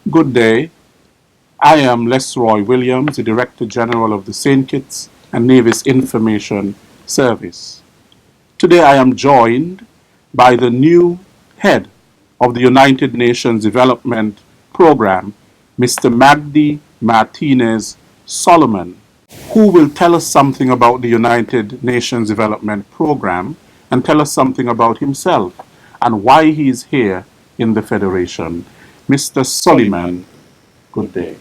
Good day. I am Lesroy Williams, the Director General of the St. Kitts and Nevis Information Service. Today I am joined by the new head of the United Nations Development Program, Mr. Magdy Martinez-Soliman, who will tell us something about the United Nations Development Program and tell us something about himself and why he is here in the Federation. Mr. Soliman, good day.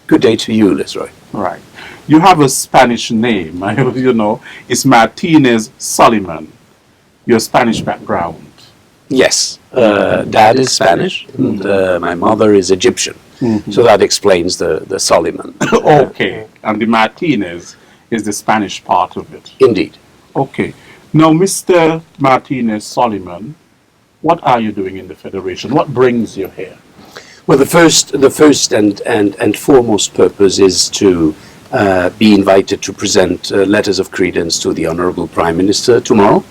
Good day to you, Lesroy. Right. You have a Spanish name, it's Martinez-Soliman. Your Spanish background. Yes, Dad is Spanish, and my mother is Egyptian. So that explains the Soliman. Okay, and the Martinez is the Spanish part of it. Indeed. Okay. Now, Mr. Martinez-Soliman, what are you doing in the Federation? What brings you here? Well, the first and foremost purpose is to be invited to present letters of credence to the Honorable Prime Minister tomorrow.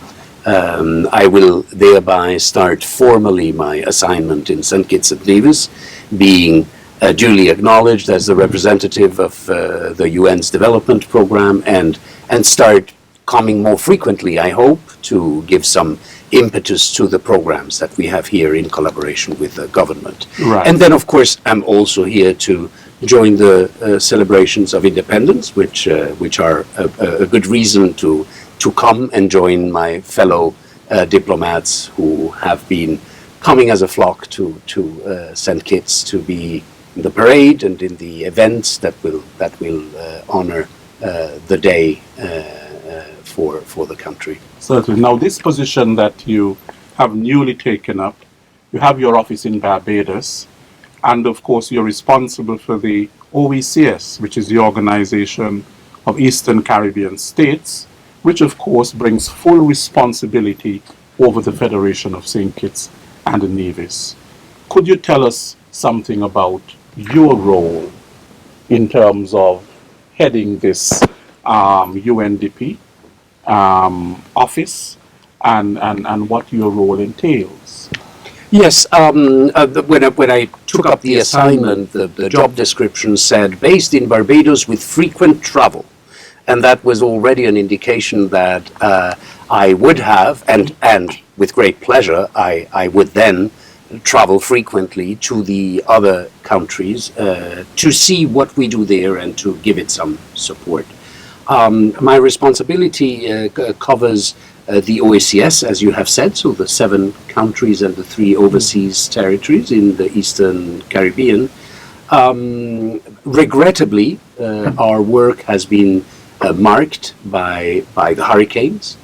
I will thereby start formally my assignment in St. Kitts and Nevis, being duly acknowledged as the representative of the UN's development program, and start coming more frequently, I hope, to give some impetus to the programs that we have here in collaboration with the government. Right. And then, of course, I'm also here to join the celebrations of independence, which are a good reason to come and join my fellow diplomats who have been coming as a flock to St. Kitts to be in the parade and in the events that will honor the day for the country. Certainly. Now, this position that you have newly taken up, you have your office in Barbados, and of course you're responsible for the OECS, which is the Organization of Eastern Caribbean States, which of course brings full responsibility over the Federation of St. Kitts and Nevis. Could you tell us something about your role in terms of heading this UNDP office and what your role entails? Yes, when I took up the assignment, the job description said, based in Barbados with frequent travel. And that was already an indication that I would have, and with great pleasure, I would then travel frequently to the other countries to see what we do there and to give it some support. My responsibility covers the OECS, as you have said, so the 7 countries and the 3 overseas territories in the Eastern Caribbean. Regrettably, our work has been marked by the hurricanes.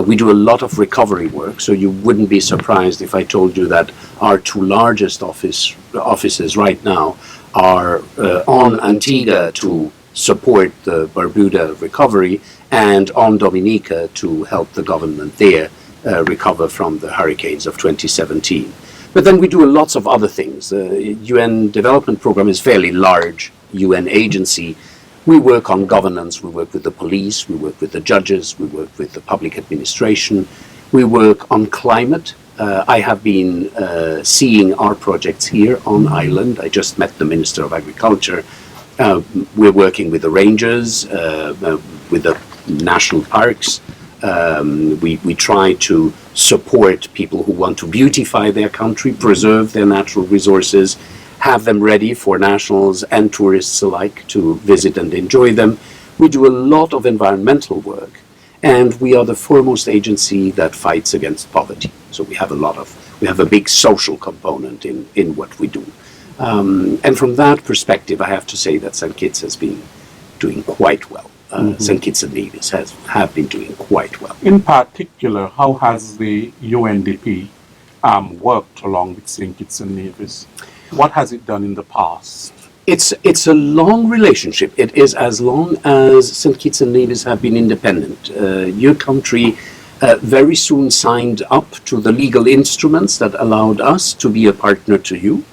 We do a lot of recovery work, so you wouldn't be surprised if I told you that our 2 largest offices right now are on Antigua to support the Barbuda recovery, and on Dominica to help the government there recover from the hurricanes of 2017. But then we do lots of other things. The UN Development Program is a fairly large UN agency. We work on governance, we work with the police, we work with the judges, we work with the public administration, we work on climate. I have been seeing our projects here on island. I just met the Minister of Agriculture. We're working with the rangers, with the national parks. We try to support people who want to beautify their country, preserve their natural resources, have them ready for nationals and tourists alike to visit and enjoy them. We do a lot of environmental work, and we are the foremost agency that fights against poverty. So we have a big social component in what we do. And from that perspective, I have to say that St. Kitts has been doing quite well. St. Kitts and Nevis have been doing quite well. In particular, how has the UNDP worked along with St. Kitts and Nevis? What has it done in the past? It's a long relationship. It is as long as St. Kitts and Nevis have been independent. Your country very soon signed up to the legal instruments that allowed us to be a partner to you.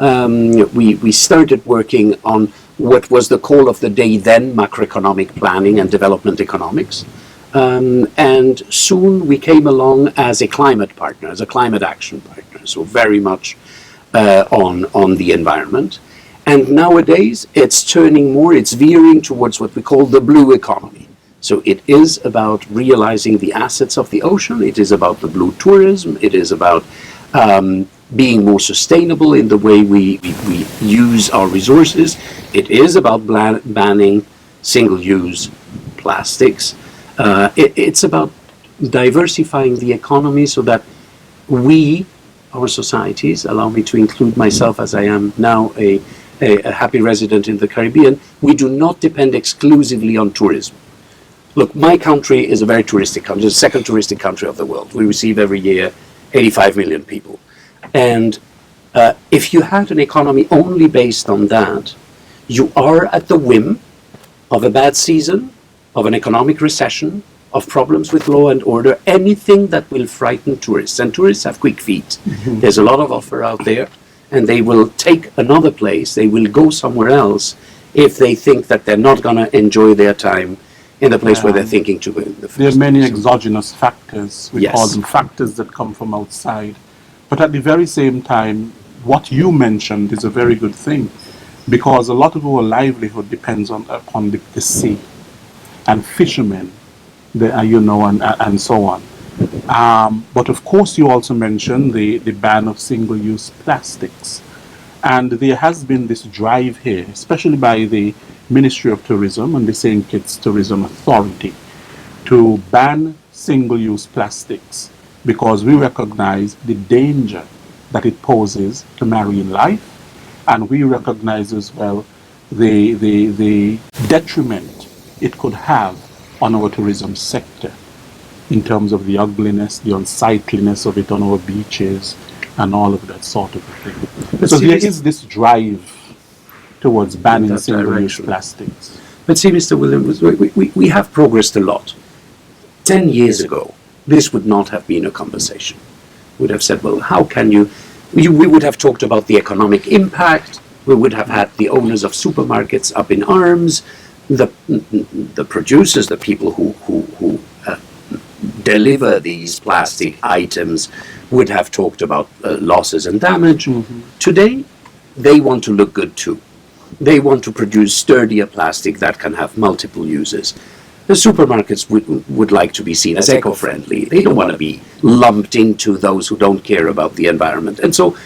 We started working on what was the call of the day then, macroeconomic planning and development economics. And soon we came along as a climate partner, as a climate action partner, so very much on the environment. And nowadays, it's turning more, it's veering towards what we call the blue economy. So it is about realizing the assets of the ocean, it is about the blue tourism, it is about being more sustainable in the way we use our resources. It is about banning single-use plastics. It's about diversifying the economy so that we, our societies, allow me to include myself as I am now a happy resident in the Caribbean, we do not depend exclusively on tourism. Look, my country is a very touristic country, the second touristic country of the world. We receive every year 85 million people. And if you had an economy only based on that, you are at the whim of a bad season, of an economic recession, of problems with law and order, anything that will frighten tourists. And tourists have quick feet. Mm-hmm. There's a lot of offer out there, and they will take another place, they will go somewhere else if they think that they're not going to enjoy their time in the place where they're thinking to go in the first There are many place. exogenous factors, we call them factors that come from outside. But at the very same time, what you mentioned is a very good thing, because a lot of our livelihood depends upon the sea and fishermen, and so on. But of course, you also mentioned the ban of single-use plastics. And there has been this drive here, especially by the Ministry of Tourism and the St. Kitts Tourism Authority, to ban single-use plastics because we recognize the danger that it poses to marine life, and we recognize as well the detriment it could have on our tourism sector in terms of the ugliness, the unsightliness of it on our beaches, and all of that sort of thing. So there is this drive towards banning single-use plastics. But see, Mr. Williams, we have progressed a lot. 10 years ago, this would not have been a conversation. We would have said, well, how can you... We would have talked about the economic impact. We would have had the owners of supermarkets up in arms, the producers, the people who deliver these plastic items would have talked about losses and damage. Mm-hmm. Today, they want to look good too. They want to produce sturdier plastic that can have multiple uses. The supermarkets would like to be seen as eco-friendly. They don't want to be lumped into those who don't care about the environment. And so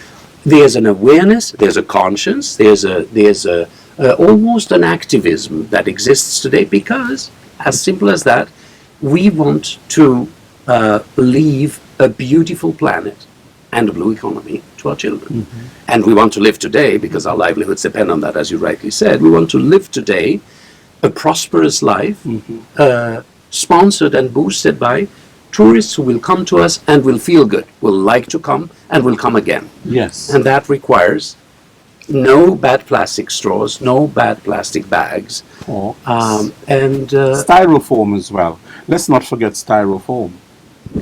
there's an awareness, there's a conscience, there's almost an activism that exists today because, as simple as that, we want to leave a beautiful planet and a blue economy to our children. Mm-hmm. And we want to live today, because our livelihoods depend on that, as you rightly said, we want to live today a prosperous life, mm-hmm. Sponsored and boosted by tourists who will come to us and will feel good, will like to come and will come again. Yes. And that requires no bad plastic straws, no bad plastic bags. And styrofoam as well. Let's not forget styrofoam.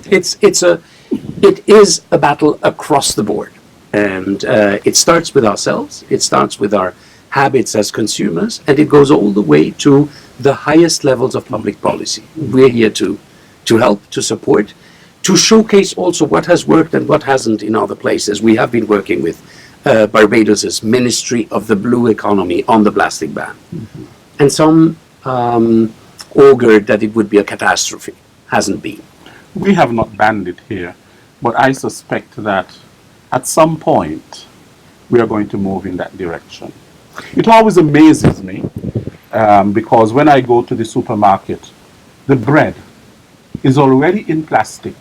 It is a battle across the board. And it starts with ourselves, it starts with our habits as consumers, and it goes all the way to the highest levels of public policy. We're here to help, to support, to showcase also what has worked and what hasn't in other places. We have been working with Barbados' Ministry of the Blue Economy on the plastic ban. Mm-hmm. And some augured that it would be a catastrophe. Hasn't been. We have not banned it here, but I suspect that at some point we are going to move in that direction. It always amazes me because when I go to the supermarket, the bread is already in plastic,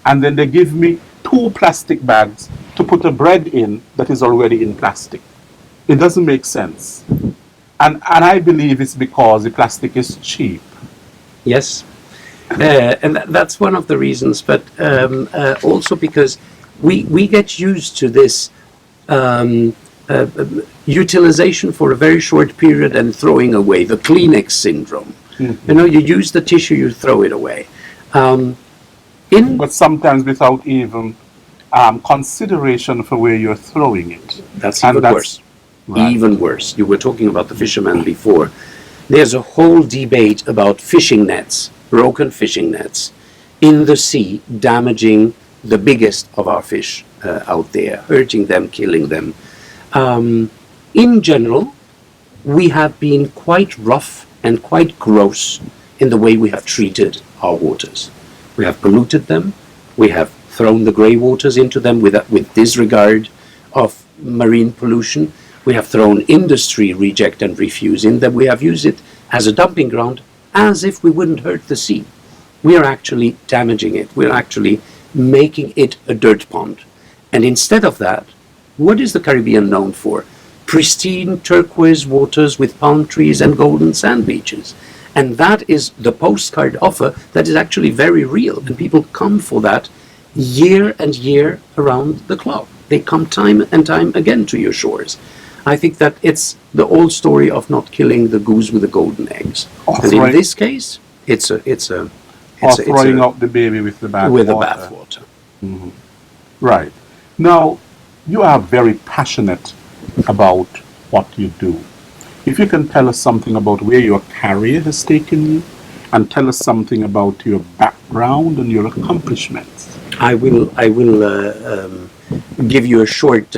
and then they give me 2 plastic bags to put the bread in that is already in plastic. It doesn't make sense. And I believe it's because the plastic is cheap. Yes. And that's one of the reasons, but also because we get used to this utilization for a very short period and throwing away, the Kleenex syndrome. Mm-hmm. You know, you use the tissue, you throw it away. But sometimes without even consideration for where you're throwing it. That's even worse. Right. Even worse. You were talking about the fishermen before. There's a whole debate about fishing nets, broken fishing nets, in the sea, damaging the biggest of our fish out there, hurting them, killing them. in general, we have been quite rough and quite gross in the way we have treated our waters. We have polluted them. We have thrown the grey waters into them with disregard of marine pollution. We have thrown industry reject and refuse in them. We have used it as a dumping ground as if we wouldn't hurt the sea. We are actually damaging it. We're actually making it a dirt pond. And instead of that, what is the Caribbean known for? Pristine turquoise waters with palm trees and golden sand beaches. And that is the postcard offer that is actually very real. And people come for that year and year around the clock. They come time and time again to your shores. I think that it's the old story of not killing the goose with the golden eggs. And in this case, it's throwing out the baby with the bathwater. Mm-hmm. Right. Now, you are very passionate about what you do. If you can tell us something about where your career has taken you, and tell us something about your background and your accomplishments. I will give you a short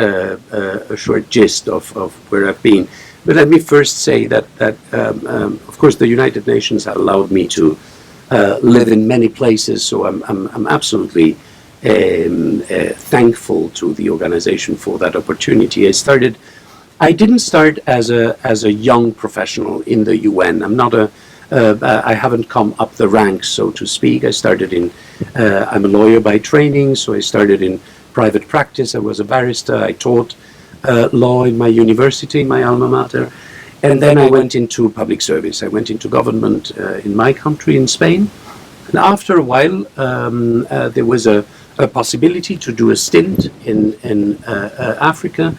gist of where I've been. But let me first say that of course the United Nations have allowed me to live in many places, so I'm absolutely thankful to the organization for that opportunity. I didn't start as a young professional in the UN. I haven't come up the ranks, so to speak. I'm a lawyer by training, so I started in private practice. I was a barrister. I taught law in my university, my alma mater. And then I went into public service. I went into government in my country, in Spain. And after a while, there was a possibility to do a stint in Africa,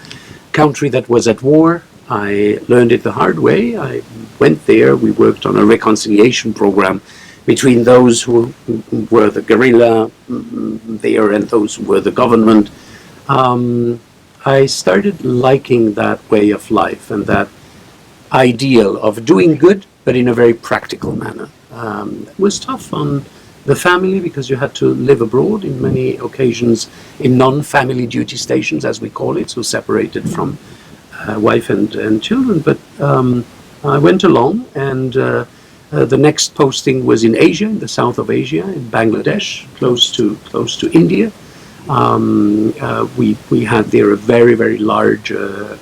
country that was at war. I learned it the hard way. I went there. We worked on a reconciliation program between those who were the guerrilla there and those who were the government. I started liking that way of life and that ideal of doing good, but in a very practical manner. It was tough on the family because you had to live abroad in many occasions in non-family duty stations, as we call it, so separated from wife and children. But I went along, and the next posting was in Asia, in the south of Asia, in Bangladesh, close to India. We had there a very, very large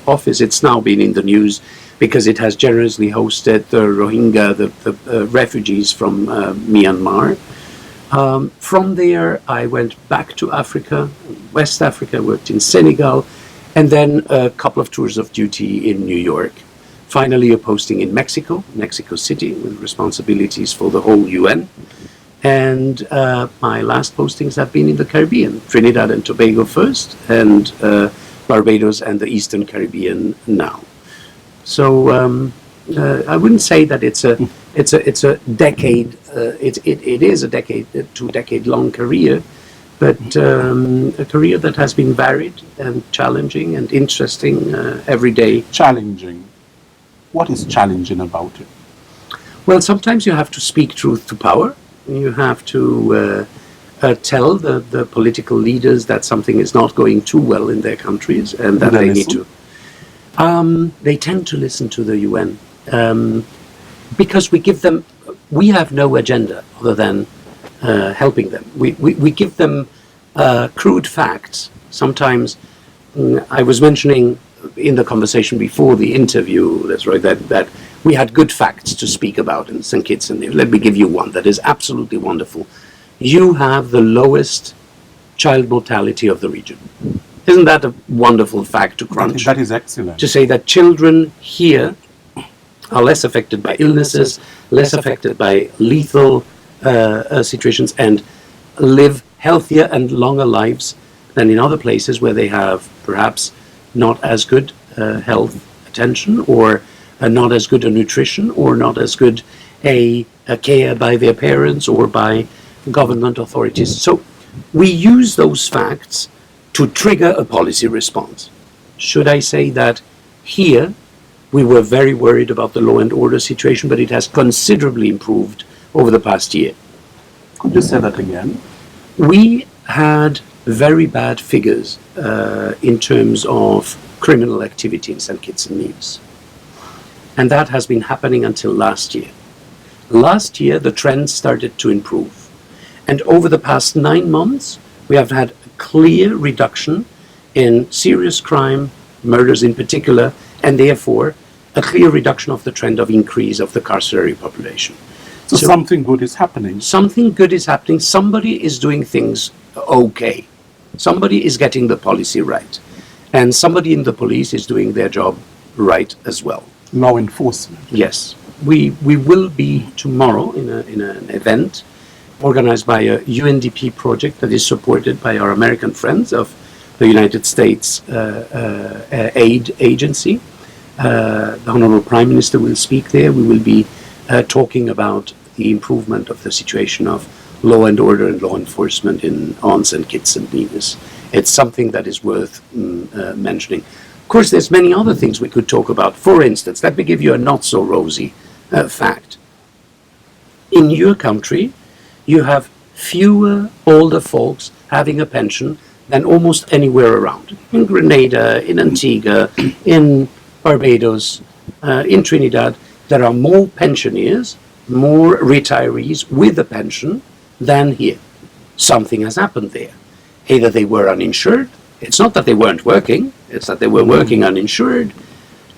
office. It's now been in the news because it has generously hosted the Rohingya, the refugees from Myanmar. From there, I went back to Africa, West Africa, worked in Senegal, and then a couple of tours of duty in New York. Finally, a posting in Mexico City, with responsibilities for the whole UN. And my last postings have been in the Caribbean, Trinidad and Tobago first, and Barbados and the Eastern Caribbean now. So I wouldn't say that it's a decade. It is a decade, 2-decade-long career, but a career that has been varied and challenging and interesting every day. Challenging. What is challenging about it? Well, sometimes you have to speak truth to power. You have to tell the political leaders that something is not going too well in their countries and that they need to. They tend to listen to the UN because we have no agenda other than helping them. We give them crude facts. Sometimes I was mentioning in the conversation before the interview, that's right, that we had good facts to speak about in St. Kitts and Nevis. Let me give you one that is absolutely wonderful. You have the lowest child mortality of the region. Isn't that a wonderful fact to crunch? That is excellent. To say that children here are less affected by illnesses, less affected by lethal situations, and live healthier and longer lives than in other places where they have perhaps not as good health attention, or not as good a nutrition, or not as good a care by their parents or by government authorities. So we use those facts to trigger a policy response. Should I say that here we were very worried about the law and order situation, but it has considerably improved over the past year. Could you say that again? We had very bad figures in terms of criminal activity in St. Kitts and Nevis. And that has been happening until last year. Last year, the trend started to improve. And over the past 9 months, we have had a clear reduction in serious crime, murders in particular, and therefore a clear reduction of the trend of increase of the carcerary population. So something good is happening. Something good is happening. Somebody is doing things okay. Somebody is getting the policy right. And somebody in the police is doing their job right as well. Law enforcement. Yes. We will be tomorrow in an event organized by a UNDP project that is supported by our American friends of the United States Aid Agency. The Honorable Prime Minister will speak there. We will be talking about the improvement of the situation of law and order and law enforcement on St. Kitts and Nevis. It's something that is worth mentioning. Of course, there's many other things we could talk about. For instance, let me give you a not so rosy fact. In your country, you have fewer older folks having a pension than almost anywhere around. In Grenada, in Antigua, in Barbados, in Trinidad, there are more pensioners, more retirees with a pension than here. Something has happened there. Either they were uninsured, it's not that they weren't working, it's that they were working uninsured,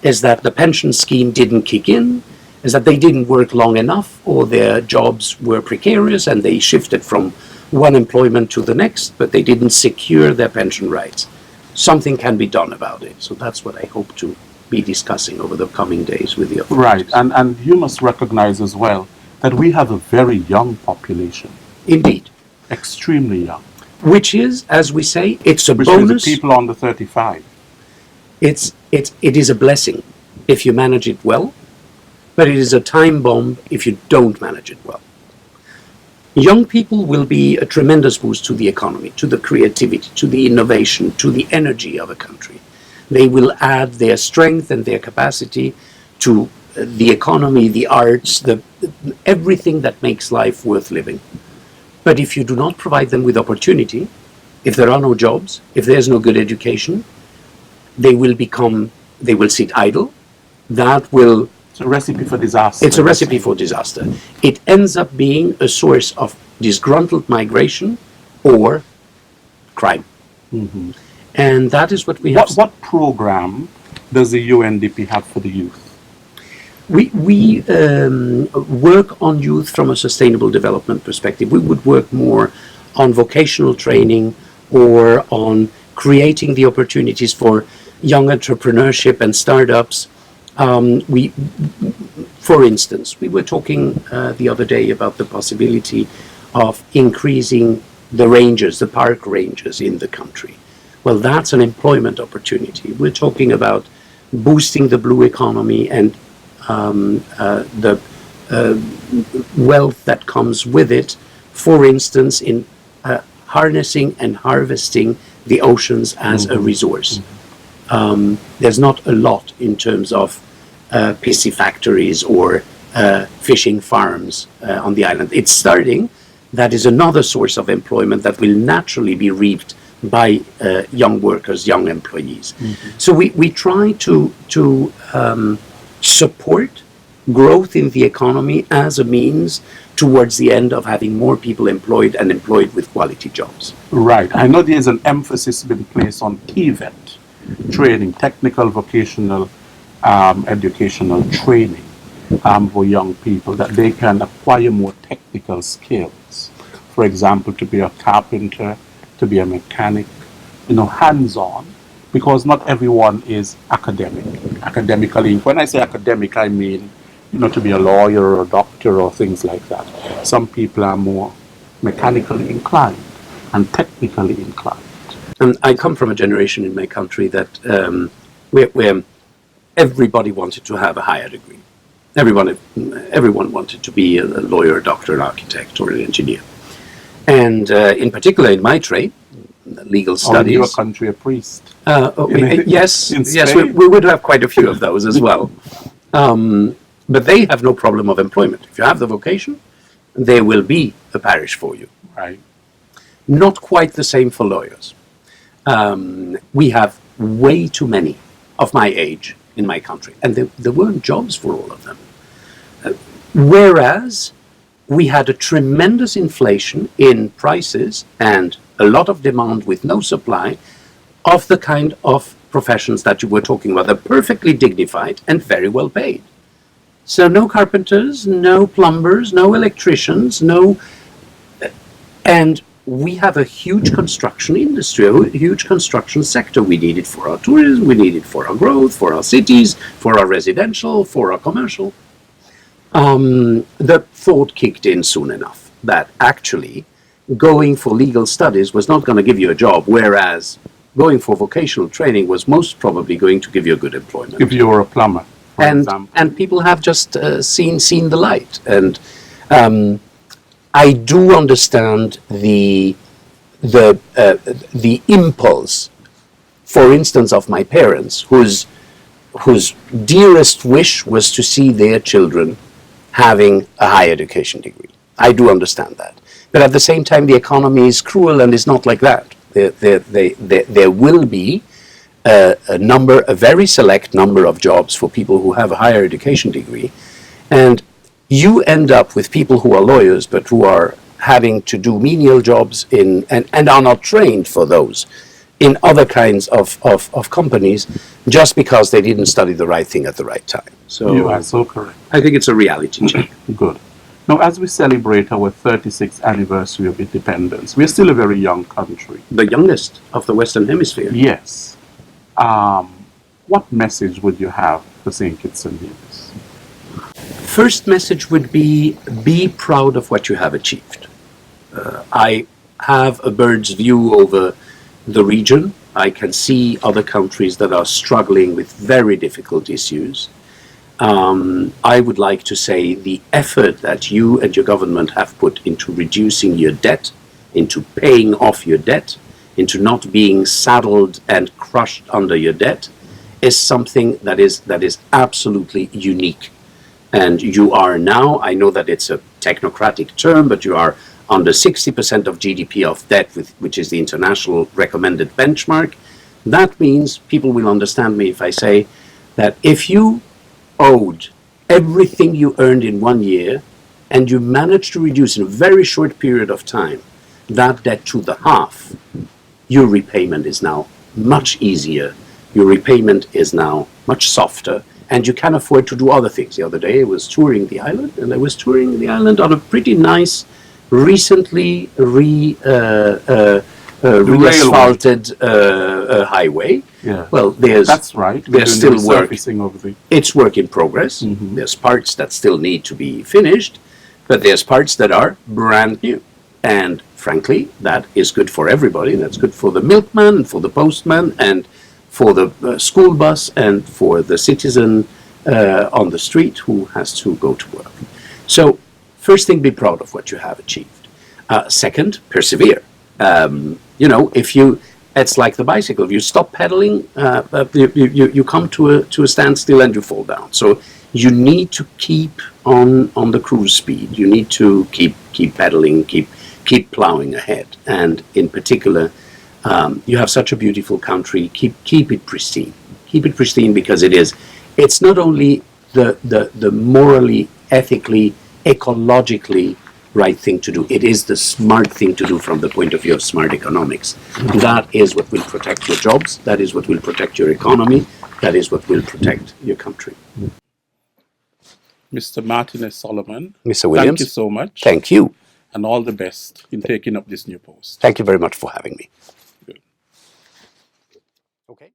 is that the pension scheme didn't kick in, is that they didn't work long enough, or their jobs were precarious and they shifted from one employment to the next, but they didn't secure their pension rights. Something can be done about it. So that's what I hope to be discussing over the coming days with the authorities. Right, and you must recognize as well that we have a very young population. Indeed. Extremely young. Which is, as we say, it's a Which bonus. means people under 35. It is a blessing if you manage it well, but it is a time bomb if you don't manage it well. Young people will be a tremendous boost to the economy, to the creativity, to the innovation, to the energy of a country. They will add their strength and their capacity to the economy, the arts, everything that makes life worth living. But if you do not provide them with opportunity, if there are no jobs, if there's no good education, they will sit idle. It's a recipe for disaster. It's a recipe for disaster. It ends up being a source of disgruntled migration or crime. Mm-hmm. And that is what we have. What program does the UNDP have for the youth? We work on youth from a sustainable development perspective. We would work more on vocational training or on creating the opportunities for young entrepreneurship and startups. For instance, we were talking the other day about the possibility of increasing the rangers, the park rangers in the country. Well, that's an employment opportunity. We're talking about boosting the blue economy and the wealth that comes with it, for instance, in harnessing and harvesting the oceans as a resource. There's not a lot in terms of piscifactories or fishing farms on the island. It's starting. That is another source of employment that will naturally be reaped by young workers, young employees. So we try to support growth in the economy as a means towards the end of having more people employed and employed with quality jobs. Right. I know there's an emphasis been placed on TVET training, technical vocational educational training for young people, that they can acquire more technical skills. For example, to be a carpenter, to be a mechanic, hands-on, because not everyone is academically. When I say academic, I mean, to be a lawyer or a doctor or things like that. Some people are more mechanically inclined and technically inclined. And I come from a generation in my country that where everybody wanted to have a higher degree. Everyone wanted to be a lawyer, a doctor, an architect, or an engineer. And in particular, in my trade, legal studies. In your country, a priest. Yes, we would have quite a few of those as well. But they have no problem of employment. If you have the vocation, there will be a parish for you. Right. Not quite the same for lawyers. We have way too many of my age in my country, and there weren't jobs for all of them. Whereas we had a tremendous inflation in prices and a lot of demand with no supply of the kind of professions that you were talking about. They're perfectly dignified and very well paid. So no carpenters, no plumbers, no electricians, and we have a huge construction industry, a huge construction sector. We need it for our tourism, we need it for our growth, for our cities, for our residential, for our commercial. The thought kicked in soon enough that actually going for legal studies was not going to give you a job, whereas going for vocational training was most probably going to give you a good employment. If you were a plumber, for example. And people have just seen the light. And I do understand the impulse, for instance, of my parents, whose dearest wish was to see their children having a higher education degree. I do understand that. But at the same time, the economy is cruel and is not like that. There will be a very select number of jobs for people who have a higher education degree. And you end up with people who are lawyers, but who are having to do menial jobs and are not trained for those in other kinds of companies just because they didn't study the right thing at the right time. So You are so correct. I think it's a reality check. Good. Now, as we celebrate our 36th anniversary of independence, we're still a very young country. The youngest of the Western Hemisphere. Yes. What message would you have for St. Kitts and Nevis? First message would be proud of what you have achieved. I have a bird's view over the region. I can see other countries that are struggling with very difficult issues. I would like to say the effort that you and your government have put into reducing your debt, into paying off your debt, into not being saddled and crushed under your debt, is something that is absolutely unique. And you are now, I know that it's a technocratic term, but you are under 60% of GDP of debt, which is the international recommended benchmark. That means people will understand me if I say that if you owed everything you earned in 1 year and you managed to reduce in a very short period of time that debt to the half, your repayment is now much easier. Your repayment is now much softer, and you can afford to do other things. The other day I was touring the island, and I was touring the island on a pretty nice, recently re-asphalted highway. Yeah. Well, That's right. There's still work. Of the... It's work in progress. Mm-hmm. There's parts that still need to be finished, but there's parts that are brand new. And frankly, that is good for everybody. That's good for the milkman, and for the postman, and for the school bus, and for the citizen on the street who has to go to work. So, first thing, be proud of what you have achieved. Second, persevere. It's like the bicycle. If you stop pedaling, you come to a standstill and you fall down. So you need to keep on the cruise speed. You need to keep pedaling, keep plowing ahead. And in particular, you have such a beautiful country. Keep it pristine. Keep it pristine because it's not only the morally, ethically, ecologically right thing to do. It is the smart thing to do from the point of view of smart economics. That is what will protect your jobs. That is what will protect your economy. That is what will protect your country. Mr. Martinez-Soliman, Mr. Williams, thank you so much. Thank you. And all the best in taking up this new post. Thank you very much for having me. Good. Okay.